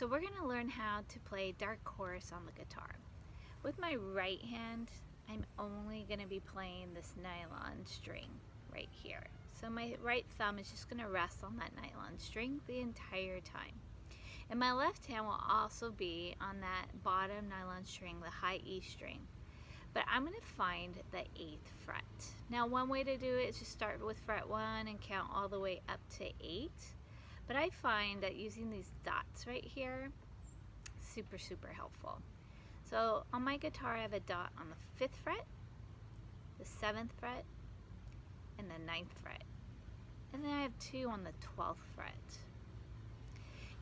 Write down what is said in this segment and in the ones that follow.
So we're going to learn how to play dark chorus on the guitar. With my right hand, I'm only going to be playing this nylon string right here. So my right thumb is just going to rest on that nylon string the entire time. And my left hand will also be on that bottom nylon string, the high E string. But I'm going to find the 8th fret. Now one way to do it is just start with fret 1 and count all the way up to 8. But I find that using these dots right here, super helpful. So on my guitar I have a dot on the 5th fret, the 7th fret, and the 9th fret. And then I have 2 on the 12th fret.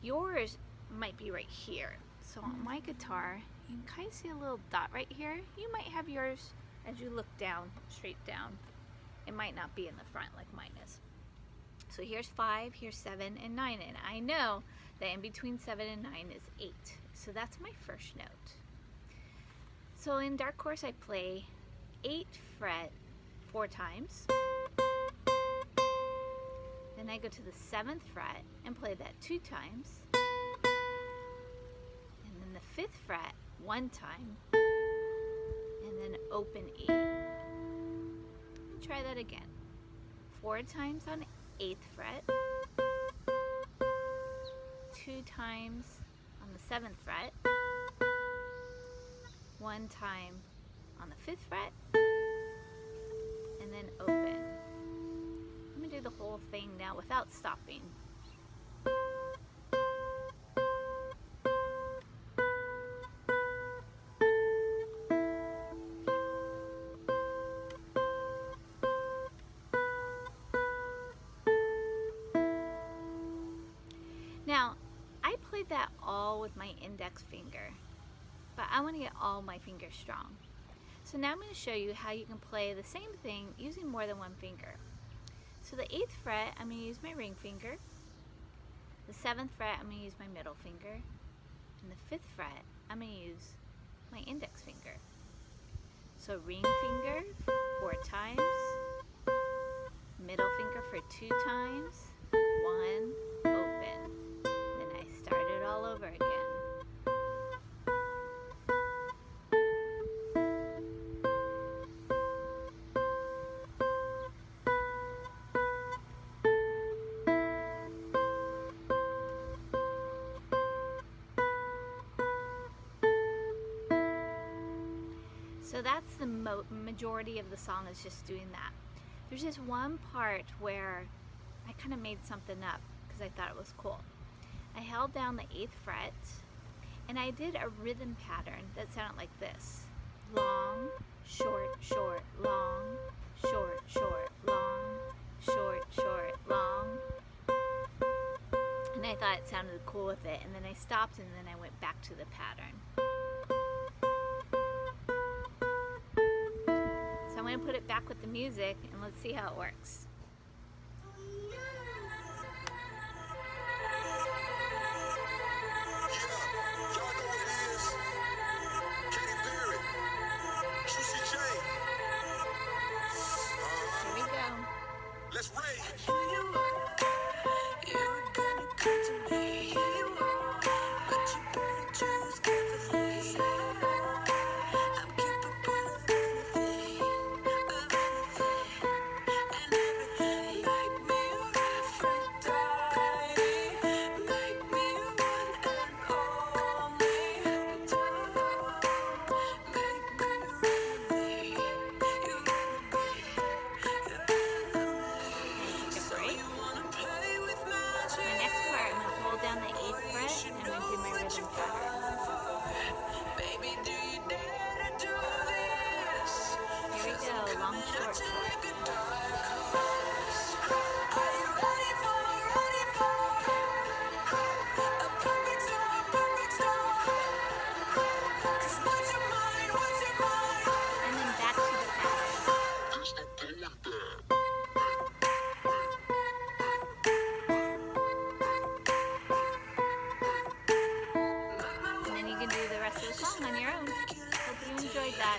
Yours might be right here. So on my guitar, you can kind of see a little dot right here. You might have yours as you look down, straight down. It might not be in the front like mine is. So here's 5, here's 7, and 9. And I know that in between 7 and 9 is 8. So that's my first note. So in dark chorus I play 8th fret 4 times. Then I go to the 7th fret and play that 2 times. And then the 5th fret 1 time. And then open E. Try that again. 4 times on 8th fret. 2 times on the 7th fret. 1 time on the 5th fret. And then open. I'm going to do the whole thing now without stopping. Now, I played that all with my index finger, but I want to get all my fingers strong. So now I'm going to show you how you can play the same thing using more than one finger. So the 8th fret, I'm going to use my ring finger. The 7th fret, I'm going to use my middle finger. And the 5th fret, I'm going to use my index finger. So ring finger 4 times, middle finger for 2 times, 1, open. Then I start it all over again. So that's the majority of the song is just doing that. There's just one part where I kind of made something up because I thought it was cool. I held down the 8th fret and I did a rhythm pattern that sounded like this. Long, short, short, long, short, short, long, short, short, long. And I thought it sounded cool with it, and then I stopped and then I went back to the pattern. I'm going to put it back with the music and let's see how it works. Here we go. Let's rage. Long, short, short. And then back to the pattern. And then you can do the rest of the song on your own. Hope you enjoyed that.